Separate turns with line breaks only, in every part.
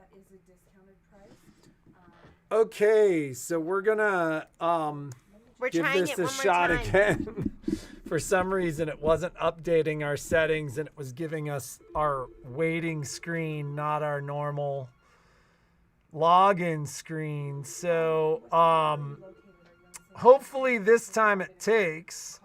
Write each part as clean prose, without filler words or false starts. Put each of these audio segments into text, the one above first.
that is a discounted price.
Okay, so we're gonna
We're
give
trying
this
it
a
one more
shot
time.
again. For some reason, it wasn't updating our settings, and it was giving us our waiting screen, not our normal login screen. So hopefully this time it takes.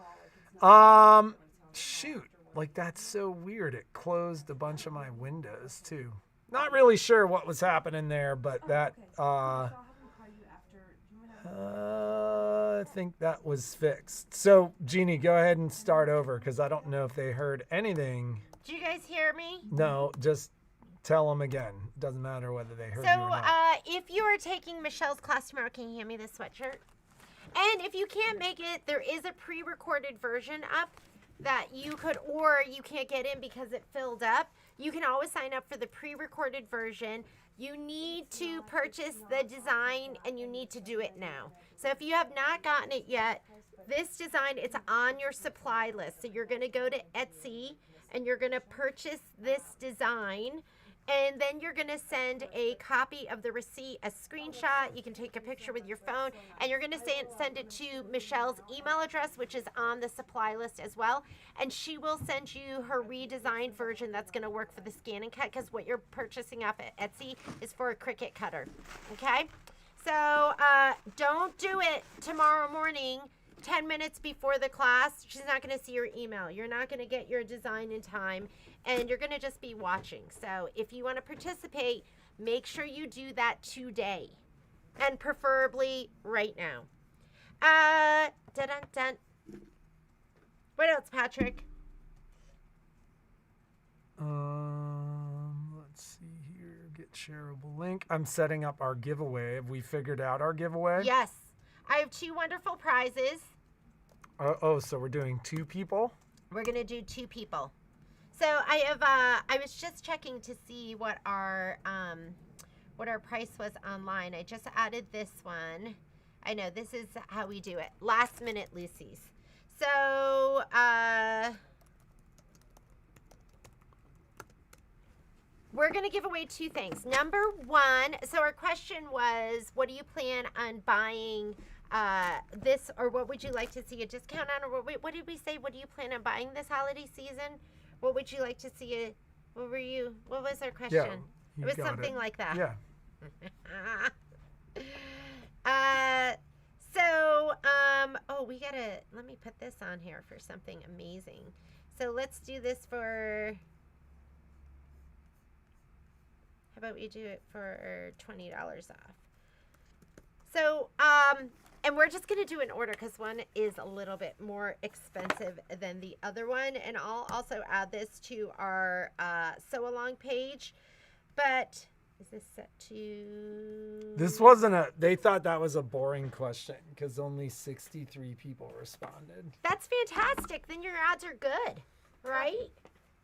Shoot, like that's so weird. It closed a bunch of my windows too. Not really sure what was happening there, but that I think that was fixed. So Jeannie, go ahead and start over because I don't know if they heard anything.
Do you guys hear me?
No, just tell them again. Doesn't matter whether they heard you or
So
not.
if you are taking Michelle's class tomorrow, can you hand me this sweatshirt? And if you can't make it, there is a pre-recorded version up that you could, or you can't get in because it filled up. You can always sign up for the pre-recorded version. You need to purchase the design and you need to do it now. So if you have not gotten it yet, this design, it's on your supply list. So you're going to go to Etsy and you're going to purchase this design. And then you're going to send a copy of the receipt, a screenshot. You can take a picture with your phone. And you're going to send it to Michelle's email address, which is on the supply list as well. And she will send you her redesigned version that's going to work for the scan and cut, because what you're purchasing off at Etsy is for a Cricut cutter. Okay? So don't do it tomorrow morning, 10 minutes before the class. She's not going to see your email. You're not going to get your design in time. And you're going to just be watching. So if you want to participate, make sure you do that today. And preferably right now. Dun-dun-dun. What else, Patrick?
Let's see here. Get shareable link. I'm setting up our giveaway. Have we figured out our giveaway?
Yes. I have 2 wonderful prizes.
So we're doing 2 people?
We're going to do 2 people. So I have. I was just checking to see what our price was online. I just added this one. I know this is how we do it. Last minute Lucy's. So we're gonna give away 2 things. Number 1. So our question was, what do you plan on buying? This, or what would you like to see a discount on? Or what did we say? What do you plan on buying this holiday season? What would you like to see? What was our question?
Yeah,
it was something like that.
Yeah.
Let me put this on here for something amazing. So let's do this for, how about we do it for $20 off? So, and we're just going to do an order because one is a little bit more expensive than the other one. And I'll also add this to our sew along page. But is this set to...
This wasn't they thought that was a boring question because only 63 people responded.
That's fantastic. Then your odds are good, right?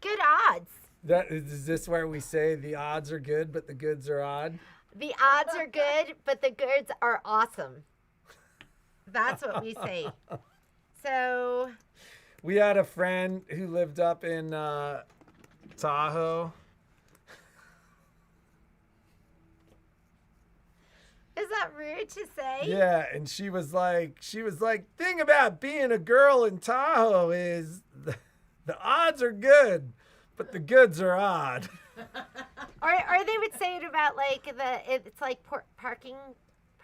Good odds.
Is this where we say the odds are good, but the goods are odd?
The odds are good, but the goods are awesome. That's what we say. So
we had a friend who lived up in Tahoe.
Is that rude to say?
Yeah, and she was like, thing about being a girl in Tahoe is the odds are good, but the goods are odd.
Or they would say it about like it's like parking.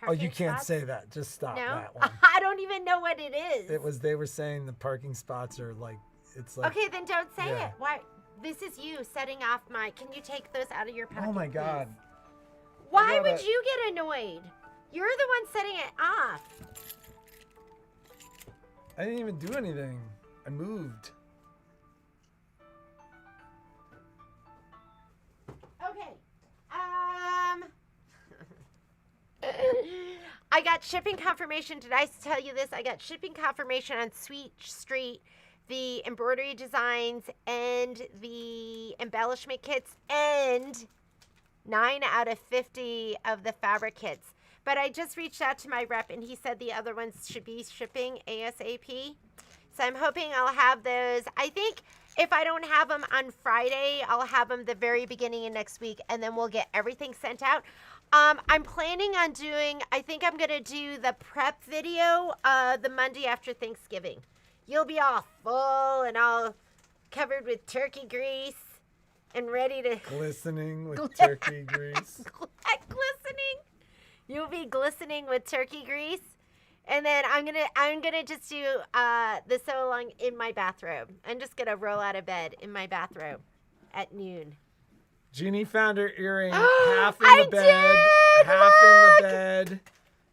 Oh, you can't
spots?
say that. Just stop that one.
I don't even know what it is.
They were saying the parking spots are like, it's like.
Okay, then don't say it. Why? This is you setting off my. Can you take those out of your pocket?
Oh my God.
Please? Why would you get annoyed? You're the one setting it off.
I didn't even do anything. I moved.
Okay. I got shipping confirmation. Did I tell you this? I got shipping confirmation on Sweet Street, the embroidery designs and the embellishment kits, and 9 out of 50 of the fabric kits. But I just reached out to my rep, and he said the other ones should be shipping ASAP. So I'm hoping I'll have those. I think if I don't have them on Friday, I'll have them the very beginning of next week, and then we'll get everything sent out. I'm planning on doing, I think I'm going to do the prep video the Monday after Thanksgiving. You'll be all full and all covered with turkey grease and ready to...
Glistening with turkey grease.
Glistening. You'll be glistening with turkey grease. And then I'm gonna just do the sew along in my bathrobe. I'm just gonna roll out of bed in my bathrobe at noon.
Jeannie found her earring half in the bed, half in the bed,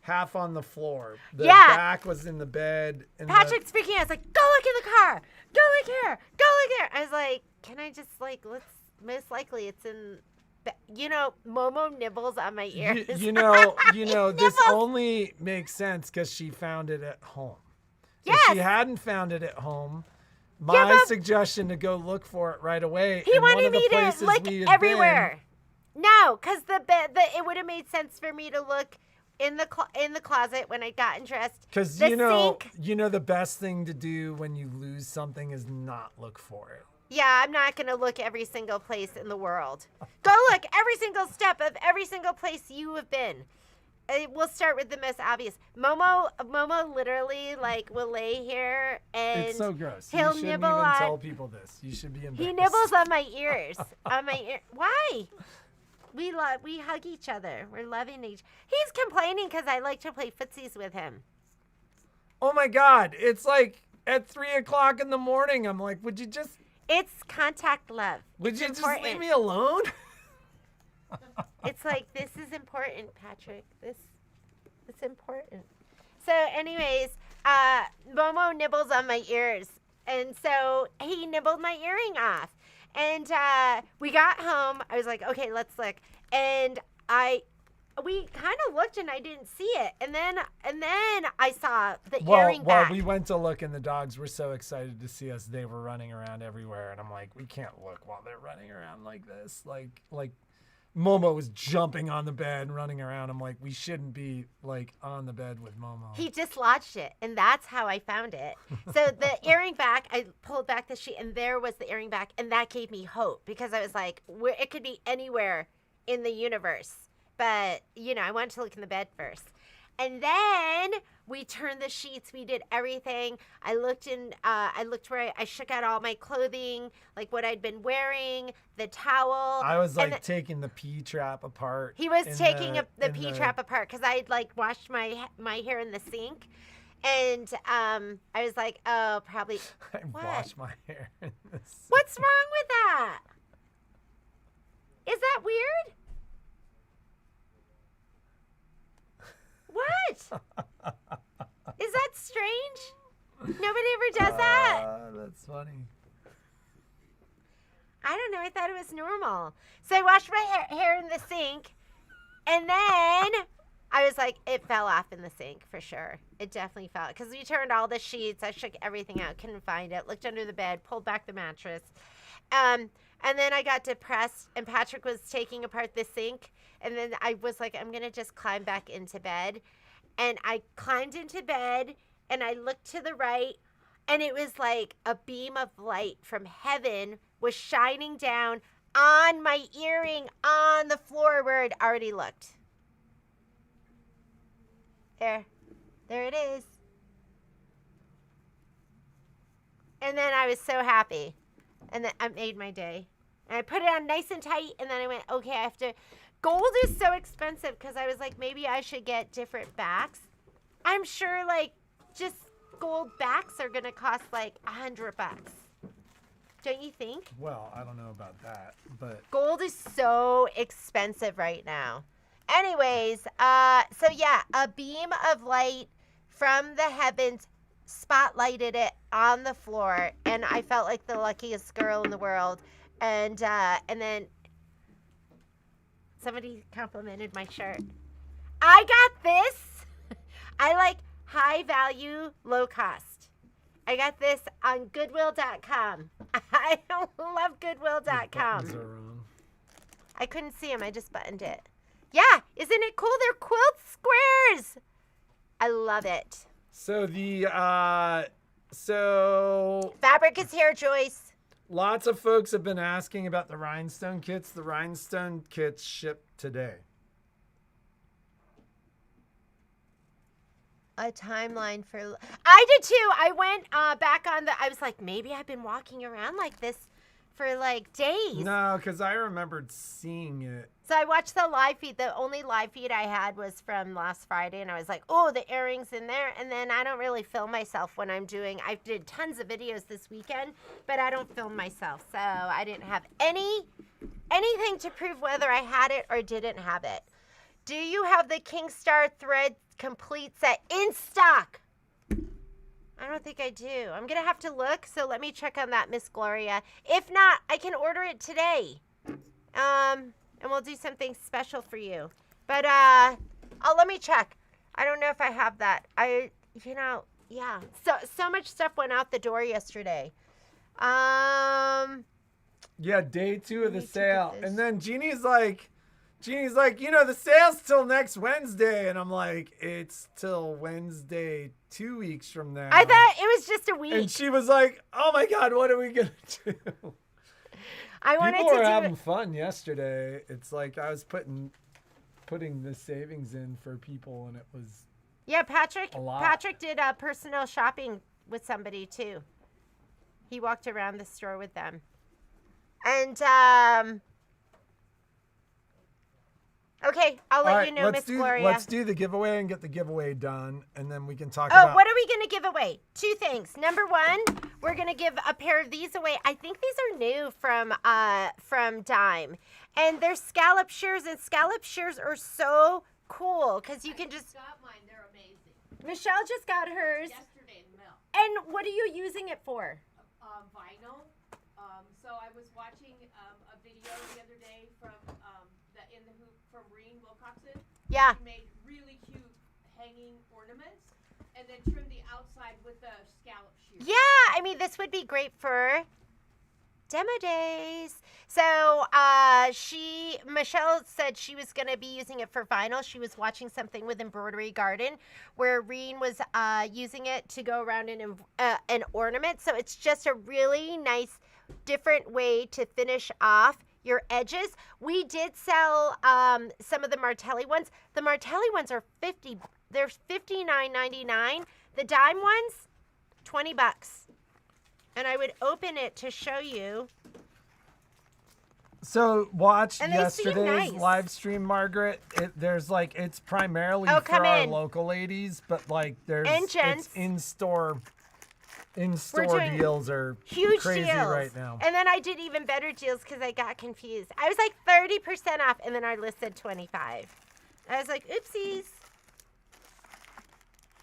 half on the floor. The back was in the bed.
Patrick's freaking out. I was like, go look in the car. Go look here. Go look here. I was like, can I just most likely it's in... Momo nibbles on my ears.
This only makes sense because she found it at home.
Yes.
If she hadn't found it at home, my suggestion to go look for it right away.
He wanted me to look everywhere. No, because it would have made sense for me to look in the closet when I got dressed.
Because the best thing to do when you lose something is not look for it.
Yeah, I'm not going to look every single place in the world. Go look every single step of every single place you have been. We'll start with the most obvious. Momo literally will lay here and
it's so gross.
He'll
you shouldn't
nibble
even
on.
tell people this. You should be embarrassed.
He nibbles on my ears. Why? We hug each other. We're loving each. He's complaining because I like to play footsies with him.
Oh my God! It's like at 3:00 in the morning. I'm like, would you just?
It's contact love.
Would you just leave me alone?
It's like, this is important, Patrick. It's important. So anyways, Momo nibbles on my ears. And so he nibbled my earring off. And we got home. I was like, okay, let's look. And we kind of looked and I didn't see it. And then I saw the earring back.
Well, we went to look and the dogs were so excited to see us. They were running around everywhere. And I'm like, we can't look while they're running around like this. Like Momo was jumping on the bed and running around. I'm like, we shouldn't be on the bed with Momo.
He dislodged it, and that's how I found it. So the earring back, I pulled back the sheet, and there was the earring back, and that gave me hope because I was like, it could be anywhere in the universe. But, I wanted to look in the bed first. And then we turned the sheets. We did everything. I looked where I shook out all my clothing, like what I'd been wearing, the towel.
I was taking the pee trap apart.
He was taking the pee trap apart because I had washed my hair in the sink. And I was like, oh, probably.
Washed my hair in the sink.
What's wrong with that? Is that weird? What? Is that strange? Nobody ever does that?
That's funny.
I don't know. I thought it was normal. So I washed my hair in the sink, and then I was like, it fell off in the sink for sure. It definitely fell because we turned all the sheets. I shook everything out. Couldn't find it. Looked under the bed. Pulled back the mattress. And then I got depressed, and Patrick was taking apart the sink. And then I was like, I'm going to just climb back into bed. And I climbed into bed, and I looked to the right, and it was like a beam of light from heaven was shining down on my earring on the floor where it already looked. There it is. And then I was so happy. And then I made my day. And I put it on nice and tight, and then I went, okay, I have to... Gold is so expensive because I was like, maybe I should get different backs. I'm sure, just gold backs are going to cost, $100. Don't you think?
Well, I don't know about that, but...
Gold is so expensive right now. Anyways, so yeah, a beam of light from the heavens spotlighted it on the floor, and I felt like the luckiest girl in the world. And then somebody complimented my shirt. I got this. I like high value, low cost. I got this on Goodwill.com. I love Goodwill.com.
Are wrong.
I couldn't see them. I just buttoned it. Yeah, isn't it cool? They're quilt squares. I love it.
So the
fabric is here, Joyce.
Lots of folks have been asking about the rhinestone kits. The rhinestone kits ship today.
A timeline for... I did too. I went back on I was like, maybe I've been walking around like this for like days.
No, because I remembered seeing it.
So I watched the live feed. The only live feed I had was from last Friday, and I was like, oh, the earrings in there. And then I don't really film myself when I'm doing... I did tons of videos this weekend, but I don't film myself. So I didn't have anything to prove whether I had it or didn't have it. Do you have the Kingstar thread complete set in stock? I don't think I do. I'm going to have to look, so let me check on that, Miss Gloria. If not, I can order it today. And we'll do something special for you. But let me check. I don't know if I have that. Yeah. So much stuff went out the door yesterday.
Yeah, day 2 of the sale. And then Jeannie's like, the sale's till next Wednesday. And I'm like, it's till Wednesday 2 weeks from now.
I thought it was just a week.
And she was like, oh my God, what are we going to do? People were having fun yesterday. It's like I was putting the savings in for people, and it was
Patrick.
a lot.
Patrick did personal shopping with somebody too. He walked around the store with them, and okay, I'll let you know, Miss Gloria.
Let's do the giveaway and get the giveaway done, and then we can talk about...
Oh, what are we going to give away? 2 things. Number 1, we're going to give a pair of these away. I think these are new from Dime. And they're scallop shears, and scallop shears are so cool because you can just...
I got mine. They're amazing.
Michelle just got hers.
Yesterday in the mail.
And what are you using it for?
Vinyl. So I was watching a video the other day from from Reen Wilcoxon.
Yeah.
She made really cute hanging ornaments and then trimmed the outside with the scallop shears.
Yeah, I mean, this would be great for demo days. So Michelle said she was going to be using it for vinyl. She was watching something with Embroidery Garden where Reen was using it to go around in an ornament. So it's just a really nice, different way to finish off your edges. We did sell some of the Martelli ones. The Martelli ones are they're $59.99. The Dime ones, $20. And I would open it to show you.
So watch
And
yesterday's
nice.
live stream, Margaret. It's primarily
Oh,
for
come
our
in.
local ladies, but there's
And gents.
it's in-store
doing
deals are
Huge
crazy
deals
right now.
And then I did even better deals because I got confused. I was like 30% off, and then I listed 25. I was like, oopsies.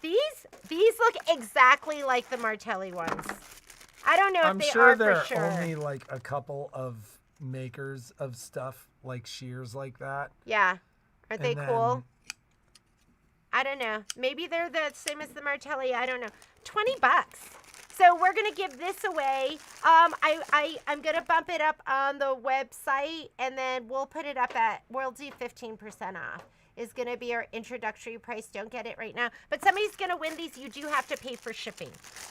These look exactly like the Martelli ones. I don't know if
I'm
they
sure
are
there
for
are
sure.
only like a couple of makers of stuff like shears like that.
Yeah. Aren't they
And
cool?
then-
I don't know. Maybe they're the same as the Martelli. I don't know. $20. So we're gonna give this away. I'm gonna bump it up on the website, and then we'll put it up we'll do 15% off. Is gonna be our introductory price. Don't get it right now, but somebody's gonna win these. You do have to pay for shipping.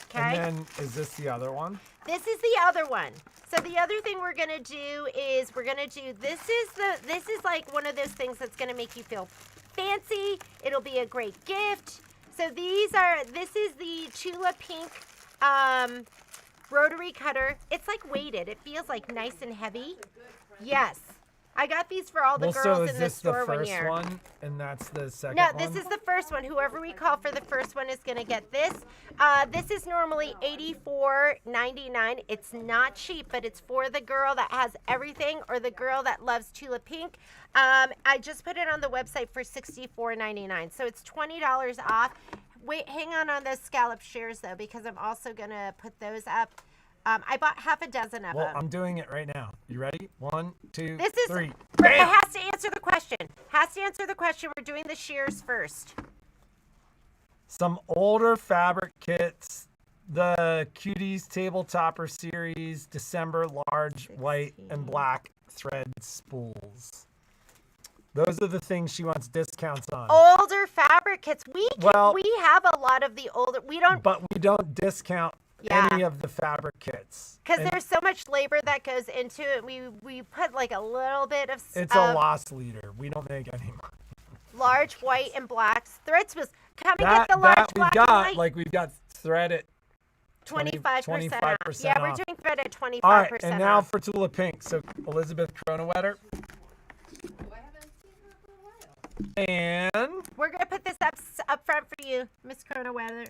Okay.
And then is this the other one?
This is the other one. So the other thing we're gonna do is this is like one of those things that's gonna make you feel fancy. It'll be a great gift. So this is the Tula Pink rotary cutter. It's like weighted. It feels like nice and heavy. Yes. I got these for all the
so
girls
is
in the
this
store
the
one
first
year.
one, and that's the second
No,
one?
this is the first one. Whoever we call for the first one is going to get this. This is normally $84.99. It's not cheap, but it's for the girl that has everything or the girl that loves Tula Pink. I just put it on the website for $64.99. So it's $20 off. Wait, hang on those scallop shears, though, because I'm also going to put those up. I bought half a dozen of
Well,
them.
I'm doing it right now. You ready? 1, 2,
This is
3.
It
Bam!
has to answer the question. We're doing the shears first.
Some older fabric kits. The Cuties Tabletopper Series, December large white and black thread spools. Those are the things she wants discounts on.
Older fabric kits. We
Well-
have a lot of the older. We don't.
But we don't discount
Yeah.
any of the fabric kits.
Because
And
there's so much labor that goes into it. We put like a little bit of
it's a loss leader. We don't make any money.
large white and blacks. Threads was come and get the large
That we've
black and
got,
white.
like we've got thread at
25% off.
25%
Yeah, we're
off.
doing thread at 25%
All right, and now
off.
for Tula Pink. So Elizabeth Cronawetter.
Oh, I haven't seen her for a while.
And
We're gonna put this up front for you, Miss Cronaweather.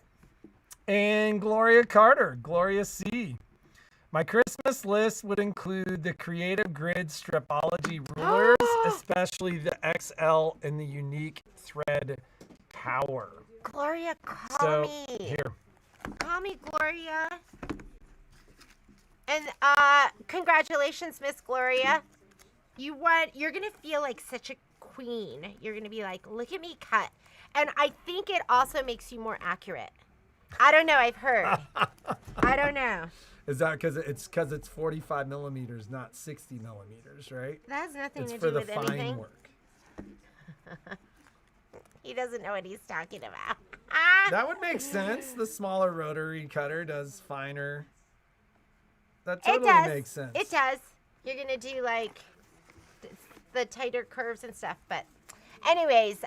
Gloria Carter, Gloria C. My Christmas list would include the Creative Grid Stripology rulers, especially the XL and the unique thread power.
Gloria, call
So
me.
here,
Call me, Gloria. And congratulations, Miss Gloria. You're gonna feel like such a queen. You're gonna be like, look at me cut. And I think it also makes you more accurate. I don't know. I've heard. I don't know.
is that because it's 45 millimeters, not 60 millimeters, right?
That has nothing
It's
to
for
do
the
with
fine
anything.
work.
He doesn't know what he's talking about.
That would make sense. The smaller rotary cutter does finer. That
It
totally
does.
makes sense.
It does. You're gonna do like the tighter curves and stuff. But, anyways,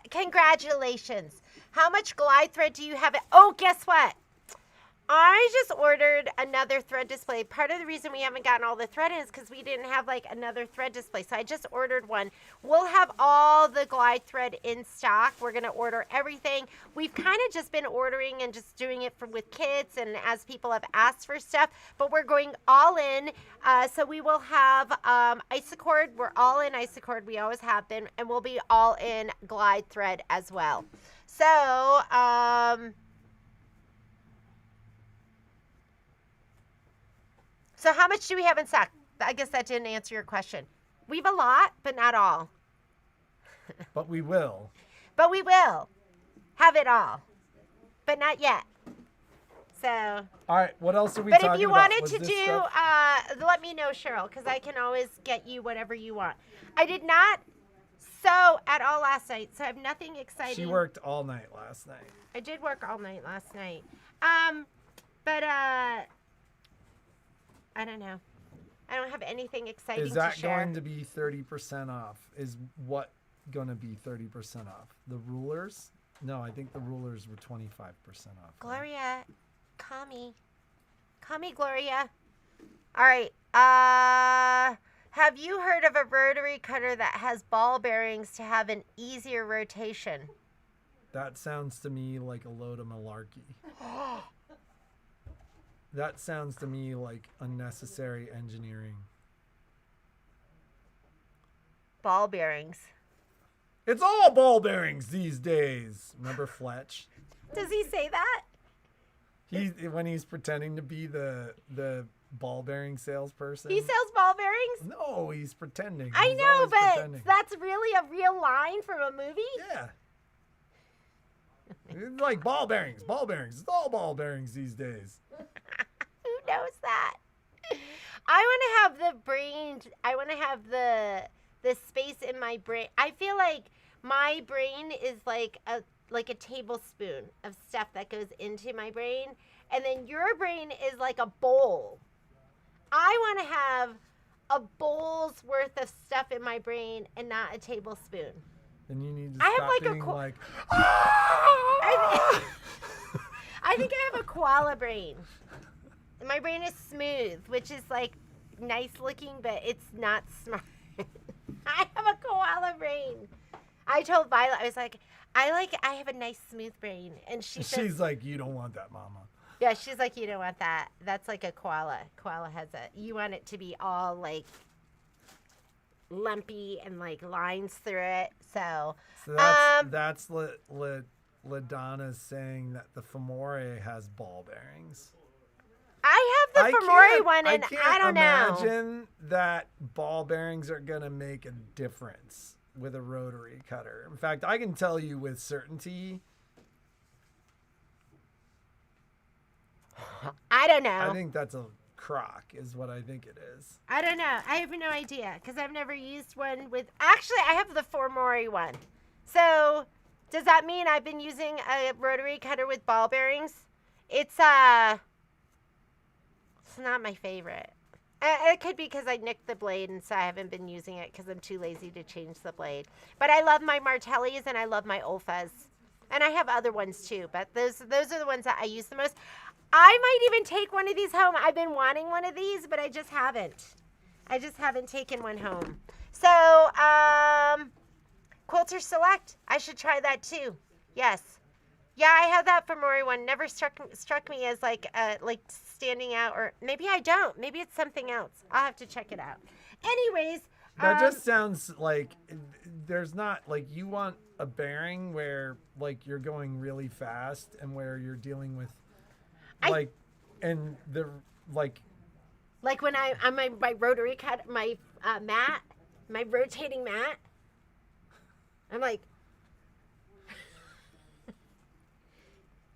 congratulations. How much glide thread do you have? Oh, guess what? I just ordered another thread display. Part of the reason we haven't gotten all the thread in is because we didn't have like another thread display. So I just ordered one. We'll have all the glide thread in stock. We're going to order everything. We've kind of just been ordering and just doing it with kits and as people have asked for stuff. But we're going all in. So we will have Isacord. We're all in Isacord. We always have been. And we'll be all in glide thread as well. So, So how much do we have in stock? I guess that didn't answer your question. We have a lot, but not all.
But we will.
But we will have it all, but not yet. So,
All right, what else are we
but
talking about?
if you wanted
Was
to
this
do,
stuff?
let me know, Cheryl, because I can always get you whatever you want. I did not sew at all last night, so I have nothing exciting.
She worked all night last night.
I did work all night last night. But I don't know. I don't have anything exciting
Is that
to share.
going to be 30% off? Is what going to be 30% off? The rulers? No, I think the rulers were 25% off. right?
Gloria, call me. Call me, Gloria. All right. Have you heard of a rotary cutter that has ball bearings to have an easier rotation?
That sounds to me like a load of malarkey. That sounds to me like unnecessary engineering.
Ball bearings.
It's all ball bearings these days. Remember Fletch?
Does he say that?
When he's pretending to be the ball bearing salesperson.
He sells ball bearings?
No, he's pretending.
I
He's
know,
always
but
pretending.
that's really a real line from a movie?
Yeah. It's like ball bearings. It's all ball bearings these days.
Who knows that? I want to have the brain. I want to have the space in my brain. I feel like my brain is like a tablespoon of stuff that goes into my brain, and then your brain is like a bowl. I want to have a bowl's worth of stuff in my brain and not a tablespoon.
And you need to
I have
stop
like a
being
co-
like,
I think I have a koala brain. My brain is smooth, which is like nice looking, but it's not smart. I have a koala brain. I told Violet, I was like, I have a nice smooth brain. And she says,
she's like, you don't want that, mama.
yeah, she's like, you don't want that. That's like a koala. Koala has you want it to be all like lumpy and like lines through it. So
that's LaDonna's saying that the Femore has ball bearings.
I have the Femore one, and I don't know.
imagine that ball bearings are going to make a difference with a rotary cutter. In fact, I can tell you with certainty.
I don't know.
I think that's a crock is what I think it is.
I don't know. I have no idea because I've never used one with. Actually, I have the Femore one. So, does that mean I've been using a rotary cutter with ball bearings? It's It's not my favorite. It could be because I nicked the blade and so I haven't been using it because I'm too lazy to change the blade. But I love my Martellis and I love my Olfas. And I have other ones too, but those are the ones that I use the most. I might even take one of these home. I've been wanting one of these, but I just haven't. I just haven't taken one home. So, Quilter Select. I should try that too. Yes. Yeah, I had that from Rory one. Never struck me as like standing out, or maybe I don't. Maybe it's something else. I'll have to check it out. Anyways,
That just sounds like there's not like you want a bearing where like you're going really fast and where you're dealing with like
like when I'm my rotary cut my mat, my rotating mat. I'm like.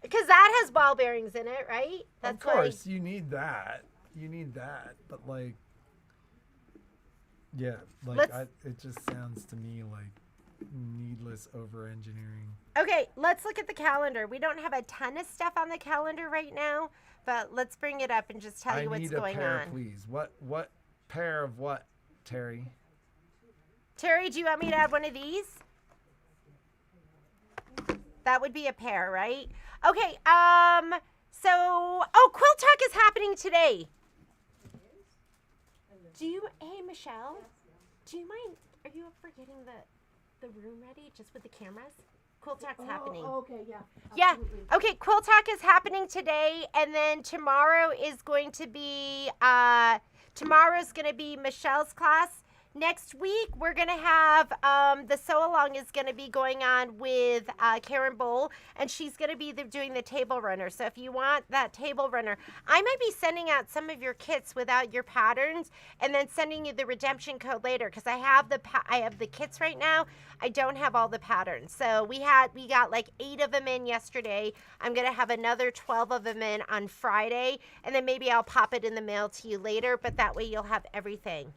Because that has ball bearings in it, right?
Of course, you need that. You need that. But, like, yeah, like, it just sounds to me like needless over-engineering.
Okay, let's look at the calendar. We don't have a ton of stuff on the calendar right now, but let's bring it up and just tell you what's going on.
I need a pair, please. What pair of what, Terry?
Terry, do you want me to add one of these? That would be a pair, right? Okay, Quilt Talk is happening today. Hey, Michelle, do you mind, are you forgetting the room ready, just with the cameras? Quilt Talk's happening.
Okay, yeah.
Yeah, okay, Quilt Talk is happening today, and then tomorrow is going to be, Michelle's class. Next week, we're going to have the sew-along is going to be going on with Karen Bowl, and she's going to be doing the table runner. So if you want that table runner, I might be sending out some of your kits without your patterns and then sending you the redemption code later because I have the kits right now. I don't have all the patterns. So we got like 8 of them in yesterday. I'm going to have another 12 of them in on Friday, and then maybe I'll pop it in the mail to you later, but that way you'll have everything.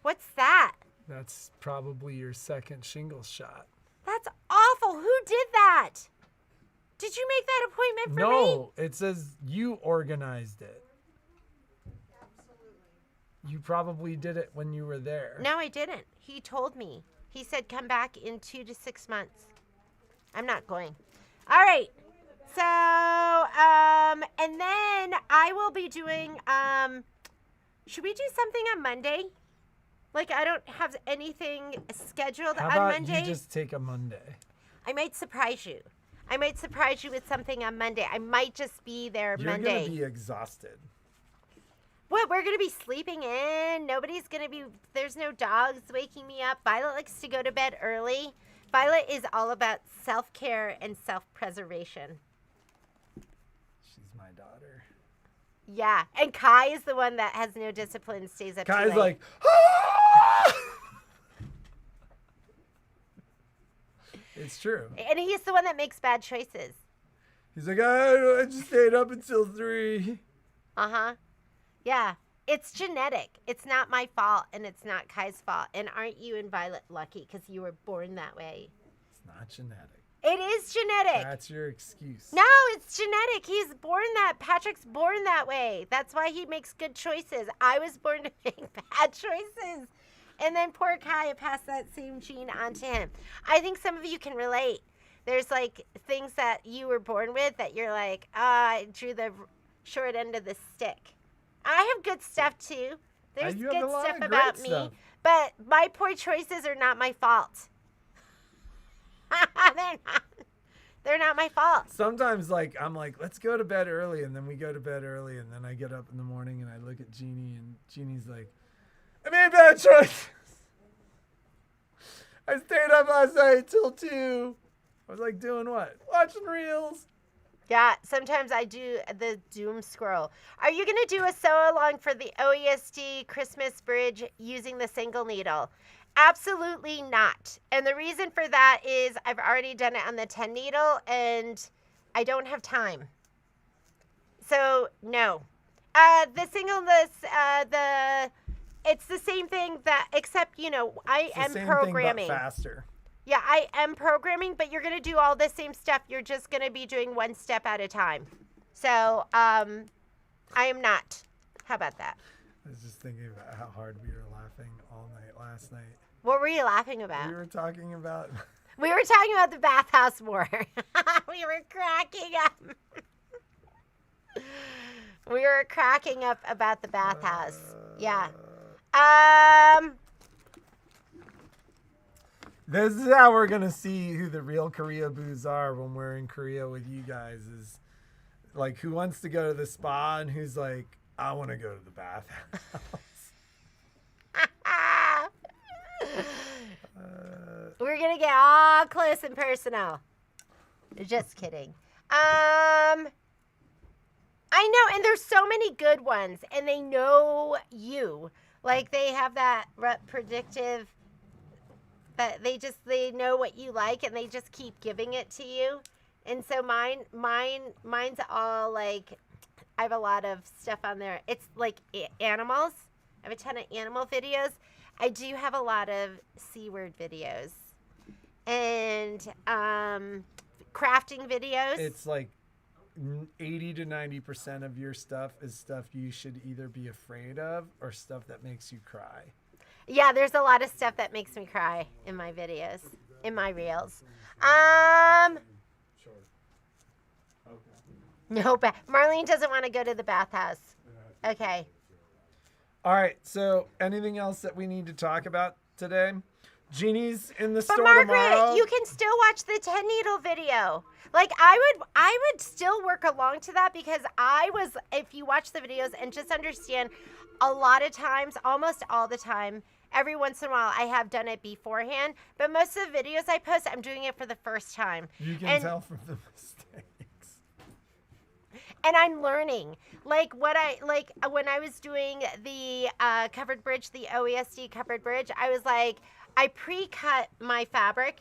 What's that?
That's probably your second shingles shot.
That's awful. Who did that? Did you make that appointment for me?
No, it says you organized it. Absolutely. You probably did it when you were there.
No, I didn't. He told me. He said come back in 2 to 6 months. I'm not going. All right. So, and then I will be doing, should we do something on Monday? Like, I don't have anything scheduled on Monday.
How about you just take a Monday?
I might surprise you. I might surprise you with something on Monday. I might just be there Monday.
You're going to be exhausted.
What? We're going to be sleeping in. Nobody's going to be, there's no dogs waking me up. Violet likes to go to bed early. Violet is all about self-care and self-preservation.
She's my daughter.
Yeah, and Kai is the one that has no discipline, stays up too late.
Kai's like, ah! It's true.
And he's the one that makes bad choices.
He's like, I just stayed up until 3.
Uh-huh. Yeah, it's genetic. It's not my fault, and it's not Kai's fault. And aren't you and Violet lucky because you were born that way?
It's not genetic.
It is genetic.
That's your excuse.
No, it's genetic. He's born that. Patrick's born that way. That's why he makes good choices. I was born to make bad choices. And then poor Kai passed that same gene on to him. I think some of you can relate. There's like things that you were born with that you're like, I drew the short end of the stick. I have good stuff too. There's good stuff about me. But my poor choices are not my fault. They're not my fault.
Sometimes, like, I'm like, let's go to bed early, and then we go to bed early, and then I get up in the morning, and I look at Jeannie, and Jeannie's like, I made bad choices. I stayed up last night till 2. I was like, doing what? Watching reels.
Yeah, sometimes I do the doom scroll. Are you going to do a sew-along for the OESD Christmas bridge using the single needle? Absolutely not. And the reason for that is I've already done it on the 10 needle and I don't have time. So, no. The singleness, it's the same thing that, except, you know, I am programming.
Thing, but faster.
Yeah, I am programming, but you're going to do all the same stuff. You're just going to be doing one step at a time. So, I am not. How about that?
I was just thinking about how hard we were laughing all night last night.
What were you laughing about?
We were talking about
We were talking about the bathhouse more. We were cracking up. We were cracking up about the bathhouse. Yeah.
This is how we're gonna see who the real Korea boos are when we're in Korea with you guys. Is like who wants to go to the spa and who's like, I want to go to the bathhouse.
We're gonna get all close and personal. Just kidding. I know, and there's so many good ones, and they know you. Like they have that predictive. That they know what you like, and they just keep giving it to you. And so mine's all like, I have a lot of stuff on there. It's like animals. I have a ton of animal videos. I do have a lot of C-word videos and crafting videos.
It's like 80 to 90% of your stuff is stuff you should either be afraid of or stuff that makes you cry.
Yeah, there's a lot of stuff that makes me cry in my videos, in my reels.
Sure. Okay.
No, Marlene doesn't want to go to the bathhouse. Okay.
All right. So, anything else that we need to talk about today? Jeannie's in the
But
store
Margaret,
tomorrow.
you can still watch the 10 needle video. Like I would still work along to that because if you watch the videos and just understand, a lot of times, almost all the time, every once in a while, I have done it beforehand. But most of the videos I post, I'm doing it for the first time.
You can tell from the mistakes.
And I'm learning. Like when I was doing the covered bridge, the OESD covered bridge, I was like, I pre-cut my fabric.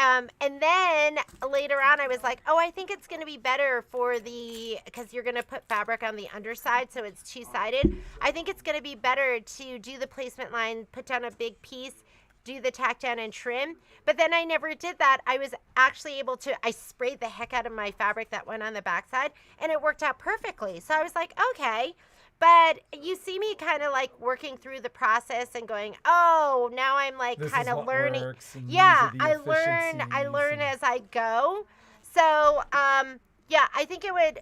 And then later on, I was like, oh, I think it's going to be better because you're going to put fabric on the underside, so it's two-sided. I think it's going to be better to do the placement line, put down a big piece, do the tack down and trim. But then I never did that. I was actually I sprayed the heck out of my fabric that went on the backside, and it worked out perfectly. So I was like, okay. But you see me kind of like working through the process and going, oh, now I'm like kind of learning. Yeah, I learn as I go. So, yeah, I think it would.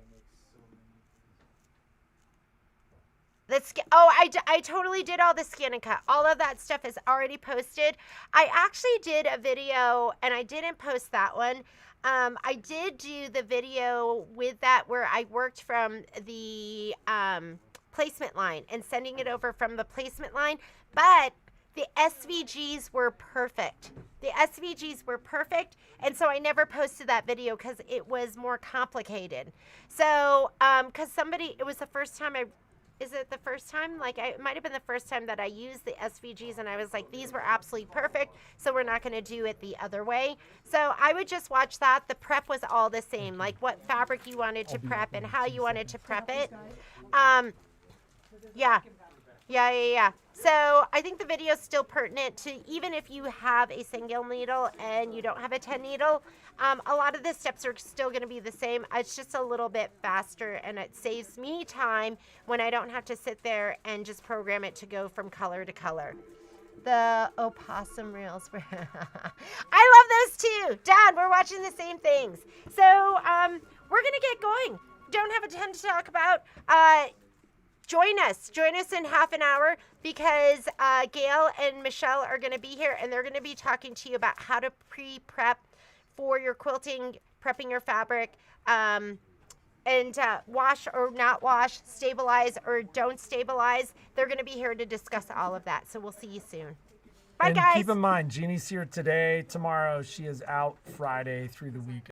I totally did all the scan and cut. All of that stuff is already posted. I actually did a video, and I didn't post that one. I did do the video with that where I worked from the placement line and sending it over from the placement line, but the SVGs were perfect. The SVGs were perfect, and so I never posted that video because it was more complicated. So, because it was the first time is it the first time? Like, it might have been the first time that I used the SVGs, and I was like, these were absolutely perfect, so we're not going to do it the other way. So I would just watch that. The prep was all the same, like what fabric you wanted to prep and how you wanted to prep it. Yeah. So I think the video is still pertinent to even if you have a single needle and you don't have a 10 needle. A lot of the steps are still going to be the same. It's just a little bit faster, and it saves me time when I don't have to sit there and just program it to go from color to color. The opossum reels. I love those too. Dad, we're watching the same things. So we're going to get going. Don't have a ton to talk about. Join us in half an hour because Gail and Michelle are going to be here, and they're going to be talking to you about how to pre-prep for your quilting, prepping your fabric, and wash or not wash, stabilize or don't stabilize. They're going to be here to discuss all of that. So we'll see you soon. Bye, guys.
Keep in mind, Jeannie's here today. Tomorrow, she is out Friday through the week.